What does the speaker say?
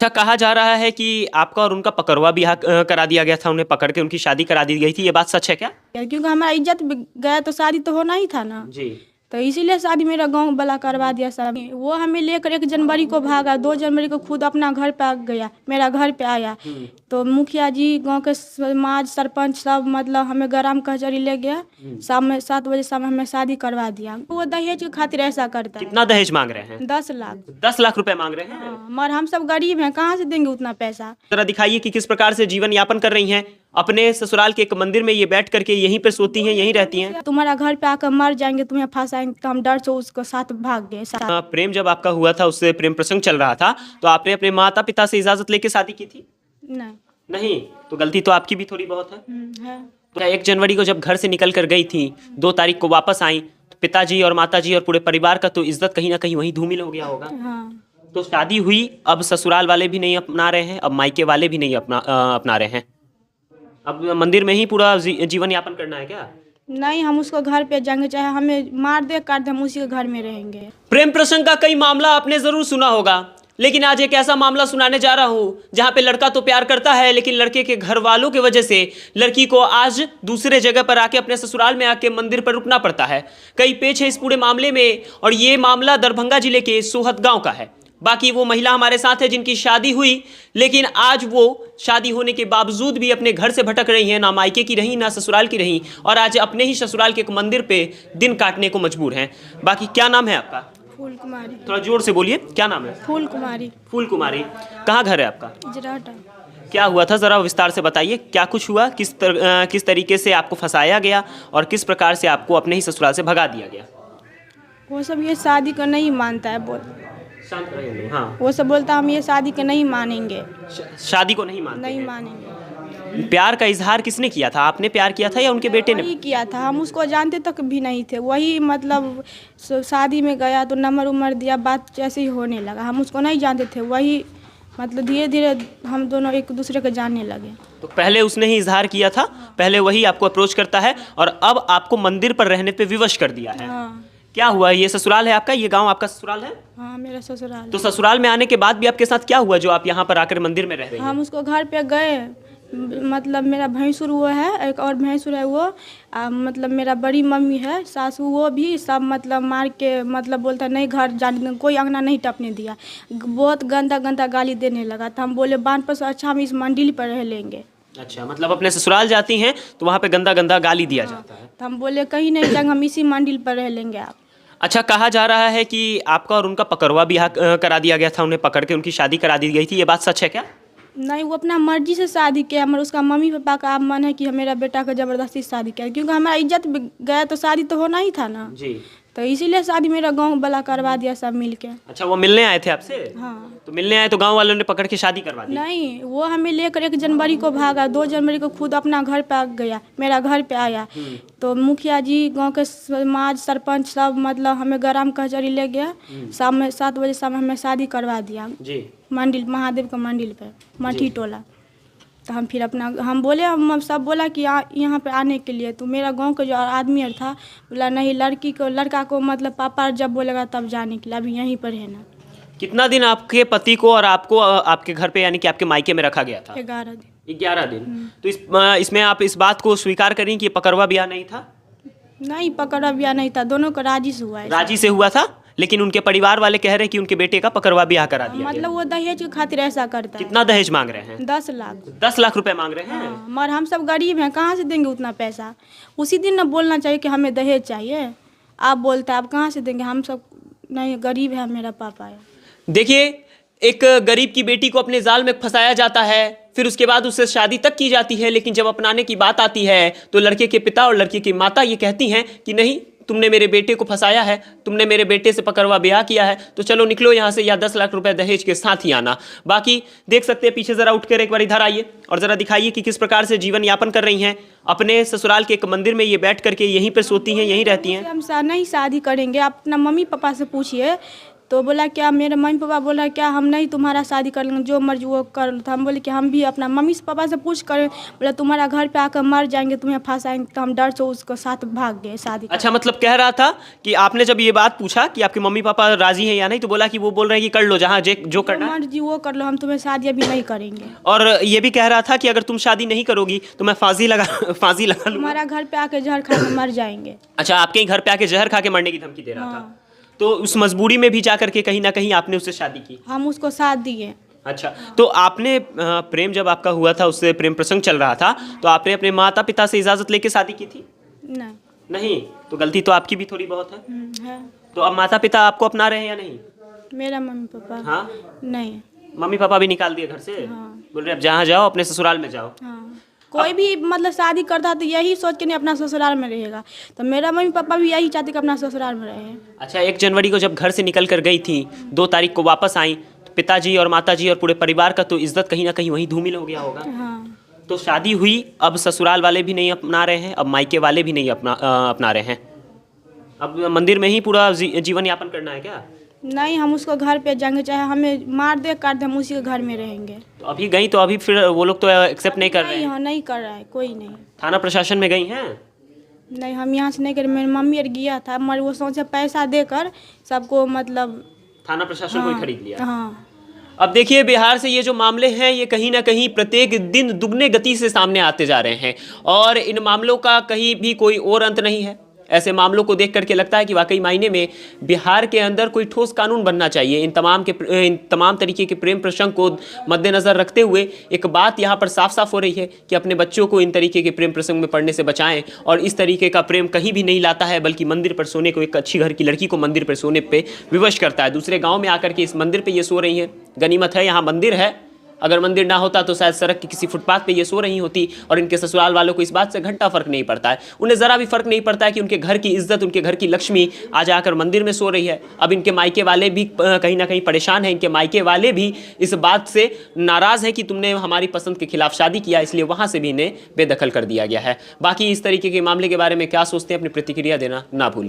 अच्छा, कहा जा रहा है कि आपका और उनका पकड़वा ब्याह करा दिया गया था, उन्हें पकड़ के उनकी शादी करा दी गई थी, ये बात सच है क्या? क्योंकि हमारा इज्जत गया तो शादी तो होना ही था ना। जी। तो इसीलिए शादी मेरा गांव वाला करवा दिया सब। वो हमें लेकर 1 जनवरी को भागा, 2 जनवरी को खुद अपना घर पे आ गया, मेरा घर पे आया। तो मुखिया जी, गांव के समाज, सरपंच सब मतलब हमें ग्राम कचहरी ले गया। शाम में 7 बजे शाम हमें शादी करवा दिया। वो दहेज की खातिर ऐसा करता है। कितना दहेज मांग रहे हैं? 10 लाख। 10 लाख रुपए मांग रहे हैं? हाँ, मगर हम सब गरीब हैं, कहाँ से देंगे उतना पैसा। जरा दिखाइए कि किस प्रकार से जीवन यापन कर रही हैं। अपने ससुराल के एक मंदिर में ये बैठ करके यहीं पर सोती हैं, यहीं रहती हैं। तुम्हारा घर पे आकर मर जाएंगे, तुम्हें फंसाएंगे, तो हम डर से उसको साथ भाग गए। प्रेम जब आपका हुआ था, उससे प्रेम प्रसंग चल रहा था, तो आपने अपने माता पिता से इजाजत लेके शादी की थी? नहीं। नहीं, तो गलती तो आपकी भी थोड़ी बहुत है। है। तो 1 जनवरी को जब घर से निकल कर गई थी, 2 तारीख को वापस आई, तो पिताजी और माताजी और पूरे परिवार का तो इज्जत कहीं ना कहीं वहीं धूमिल हो गया होगा। हाँ। तो शादी हुई, अब ससुराल वाले भी नहीं अपना रहे हैं, अब मायके वाले भी नहीं अपना रहे हैं। अब मंदिर में ही पूरा जीवन यापन करना है क्या? नहीं, हम उसको घर पे जाएंगे, चाहे हमें मार दे काट दे, हम उसी के घर में रहेंगे। प्रेम प्रसंग का कई मामला आपने जरूर सुना होगा, लेकिन आज एक ऐसा मामला सुनाने जा रहा हूं जहां पे लड़का तो प्यार करता है, लेकिन लड़के के घर वालों की वजह से लड़की को आज दूसरे जगह पर आके, अपने ससुराल में आके मंदिर पर रुकना पड़ता है। कई पेच है इस पूरे मामले में, और ये मामला दरभंगा जिले के सोहत गांव का है। बाकी वो महिला हमारे साथ है जिनकी शादी हुई, लेकिन आज वो शादी होने के बावजूद भी अपने घर से भटक रही हैं, ना मायके की रही ना ससुराल की रही, और आज अपने ही ससुराल के एक मंदिर पे दिन काटने को मजबूर हैं। बाकी क्या नाम है आपका? फूल कुमारी। थोड़ा जोर से बोलिए, क्या नाम है? फूल कुमारी। फूल कुमारी। कहाँ घर है आपका? जराटा। क्या हुआ था, जरा विस्तार से बताइए, क्या कुछ हुआ, किस तरीके से आपको फंसाया गया और किस प्रकार से आपको अपने ही ससुराल से भगा दिया गया? वो सब ये शादी को नहीं मानता है, शांत रहिए। हाँ, वो सब बोलता हम ये शादी के नहीं मानेंगे। शादी को नहीं मानते नहीं हैं। मानेंगे। प्यार का इजहार किसने किया था? आपने प्यार किया था या उनके बेटे ने? वही किया था, हम उसको जानते तक भी नहीं थे। वही मतलब शादी में गया तो नंबर उम्र दिया, बात जैसे ही होने लगा। हम उसको नहीं जानते थे, वही मतलब धीरे धीरे हम दोनों एक दूसरे को जानने लगे। तो पहले उसने ही इजहार किया था, पहले वही आपको अप्रोच करता है, और अब आपको मंदिर पर रहने पे विवश कर दिया है। हाँ। क्या हुआ? ये ससुराल है आपका? ये गांव आपका ससुराल है? हाँ, मेरा ससुराल। तो ससुराल में आने के बाद भी आपके साथ क्या हुआ जो आप यहाँ पर आकर मंदिर में रह रही हैं? हम उसको घर पे गए, मतलब मेरा भैंसुर वो है, एक और भैंसुर है वो, मतलब मेरा बड़ी मम्मी है, सासू, वो भी सब मतलब मार के मतलब बोलता नहीं घर जाने, कोई अंगना नहीं टपने दिया। बहुत गंदा गंदा गाली देने लगा। तो हम बोले बांध पर से अच्छा हम इस मंदिर पर रह लेंगे। अच्छा, मतलब अपने ससुराल जाती हैं तो वहाँ पे गंदा गंदा गाली दिया जाता है। तो हम बोले कहीं नहीं जाएंगे, हम इसी मंदिर पर रह लेंगे आप। अच्छा, कहा जा रहा है कि आपका और उनका पकड़वा ब्याह करा दिया गया था, उन्हें पकड़ के उनकी शादी करा दी गई थी, ये बात सच है क्या? नहीं, वो अपना मर्जी से शादी किया, मगर उसका मम्मी पापा का आप मन है कि मेरा बेटा को ज़बरदस्ती शादी किया, क्योंकि हमारा इज्जत गया तो शादी तो होना ही था ना। जी। तो इसीलिए शादी मेरा गांव वाला करवा दिया सब मिल के। अच्छा, वो मिलने आए थे आपसे? हाँ। तो मिलने आए तो गांव वालों ने पकड़ के शादी करवा दी? नहीं, वो हमें लेकर 1 जनवरी को भागा, 2 जनवरी को खुद अपना घर पे आ गया, मेरा घर पे आया। तो मुखिया जी, गांव के समाज, सरपंच सब मतलब हमें ग्राम कचहरी ले गया। शाम में 7 बजे शाम हमें शादी करवा दिया। जी। मंदिर, महादेव का मंदिर पे, मठी टोला। तो हम फिर अपना, हम बोले, हम सब बोला कि यहाँ पे आने के लिए। तो मेरा गांव का जो आदमी था बोला नहीं, लड़का को मतलब पापा जब बोलेगा तब जाने के लिए, अभी यहीं पर है ना। कितना दिन आपके पति को और आपको आपके घर पे यानी कि आपके मायके में रखा गया था? 11 दिन। 11 दिन। तो इसमें आप इस बात को स्वीकार करें कि पकड़वा ब्याह नहीं था? नहीं, पकड़ा ब्याह नहीं था, दोनों को राजी से हुआ है। राजी से हुआ था, लेकिन उनके परिवार वाले कह रहे हैं कि उनके बेटे का पकड़वा ब्याह करा दिया मतलब गया। वो दहेज की खातिर ऐसा करता है। कितना दहेज मांग रहे हैं? 10 लाख। 10 लाख रुपए मांग रहे हैं? हाँ, मगर हम सब गरीब हैं, कहाँ से देंगे उतना पैसा। उसी दिन ना बोलना चाहिए कि हमें दहेज चाहिए। आप बोलते हैं आप कहाँ से देंगे, हम सब नहीं, गरीब है, मेरा पापा है। देखिए, एक गरीब की बेटी को अपने जाल में फंसाया जाता है, फिर उसके बाद उससे शादी तक की जाती है, लेकिन जब अपनाने की बात आती है तो लड़के के पिता और लड़की की माता ये कहती हैं कि नहीं, तुमने मेरे बेटे को फंसाया है, तुमने मेरे बेटे से पकड़वा ब्याह किया है, तो चलो निकलो यहाँ से, या 10 लाख रुपए दहेज के साथ ही आना। बाकी देख सकते हैं, पीछे जरा उठकर एक बार इधर आइए और जरा दिखाइए कि किस प्रकार से जीवन यापन कर रही हैं। अपने ससुराल के एक मंदिर में ये बैठ करके यहीं पर सोती हैं, यहीं रहती हैं। हम नहीं शादी करेंगे, आप अपना मम्मी पापा से पूछिए तो बोला क्या, मेरे मम्मी पापा बोला क्या हम नहीं तुम्हारा शादी कर लेंगे, जो मर्जी वो कर लो। तो हम बोले कि हम भी अपना मम्मी से पापा से पूछ कर, बोला तुम्हारा घर पे आकर मर जाएंगे, तुम्हें फंसाएंगे। तो हम डर से उसको साथ भाग गए शादी अच्छा, मतलब कह रहा था कि आपने जब ये बात पूछा कि आपके मम्मी पापा राजी हैं या नहीं, तो बोला कि वो बोल रहे हैं कि कर लो, जहाँ जो करना है। मर्जी वो कर लो, हम तुम्हें शादी अभी नहीं करेंगे। और ये भी कह रहा था कि अगर तुम शादी नहीं करोगी तो मैं फांसी लगा लूंगा। तुम्हारा घर पे आके जहर खा के मर जाएंगे। अच्छा, आपके ही घर पे आके जहर खा के मरने की धमकी दे रहा था। हाँ। तो उस मजबूरी में भी जा करके कहीं ना कहीं आपने उससे शादी की। हम उसको साथ दिए। अच्छा, तो आपने प्रेम जब आपका हुआ था, उससे प्रेम प्रसंग चल रहा था, तो आपने अपने माता पिता से इजाजत लेके शादी की थी? नहीं। नहीं, तो गलती तो आपकी भी थोड़ी बहुत है। है। तो अब माता पिता आपको अपना रहे हैं या नहीं? मेरा मम्मी पापा हाँ, नहीं। मम्मी पापा भी निकाल दिए घर से? हाँ। बोल रहे अब जहाँ जाओ अपने ससुराल में जाओ। हाँ। कोई भी मतलब शादी करता तो यही सोच के नहीं अपना ससुराल में रहेगा, तो मेरा मम्मी पापा भी यही चाहते कि अपना ससुराल में रहे। अच्छा, 1 जनवरी को जब घर से निकल कर गई थी, 2 तारीख को वापस आई, तो पिताजी और माताजी और पूरे परिवार का तो इज्जत कहीं ना कहीं वहीं धूमिल हो गया होगा। हाँ। तो शादी हुई, अब ससुराल वाले भी नहीं अपना रहे हैं, अब मायके वाले भी नहीं अपना रहे हैं। अब मंदिर में ही पूरा जीवन यापन करना है क्या? नहीं, हम उसको घर पे जाएंगे, चाहे हमें मार दे काट दे, हम उसी के घर में रहेंगे। तो अभी गई तो अभी फिर वो लोग तो एक्सेप्ट नहीं कर रहे हैं? हाँ, नहीं कर रहा है कोई नहीं। थाना प्रशासन में गई हैं? नहीं, हम यहाँ से नहीं कर, मेरी मम्मी और गया था, मगर वो सोचे पैसा देकर सबको मतलब थाना प्रशासन को ही खरीद लिया। हाँ। अब देखिए, बिहार से ये जो मामले हैं ये कहीं ना कहीं प्रत्येक दिन दुगने गति से सामने आते जा रहे हैं, और इन मामलों का कहीं भी कोई और अंत नहीं है। ऐसे मामलों को देख करके लगता है कि वाकई मायने में बिहार के अंदर कोई ठोस कानून बनना चाहिए। इन तमाम तरीके के प्रेम प्रसंग को मद्देनज़र रखते हुए एक बात यहाँ पर साफ साफ हो रही है कि अपने बच्चों को इन तरीके के प्रेम प्रसंग में पड़ने से बचाएं, और इस तरीके का प्रेम कहीं भी नहीं लाता है, बल्कि मंदिर पर सोने को, एक अच्छी घर की लड़की को मंदिर पर सोने पे विवश करता है। दूसरे गाँव में आकर के इस मंदिर पर ये सो रही हैं, गनीमत है यहाँ मंदिर है, अगर मंदिर ना होता तो शायद सड़क की किसी फुटपाथ पे ये सो रही होती, और इनके ससुराल वालों को इस बात से घंटा फर्क नहीं पड़ता है। उन्हें ज़रा भी फर्क नहीं पड़ता है कि उनके घर की इज्जत, उनके घर की लक्ष्मी आज आकर मंदिर में सो रही है। अब इनके मायके वाले भी कहीं ना कहीं परेशान हैं, इनके मायके वाले भी इस बात से नाराज़ हैं कि तुमने हमारी पसंद के खिलाफ शादी किया, इसलिए वहाँ से भी इन्हें बेदखल कर दिया गया है। बाकी इस तरीके के मामले के बारे में क्या सोचते हैं, अपनी प्रतिक्रिया देना ना भूलें।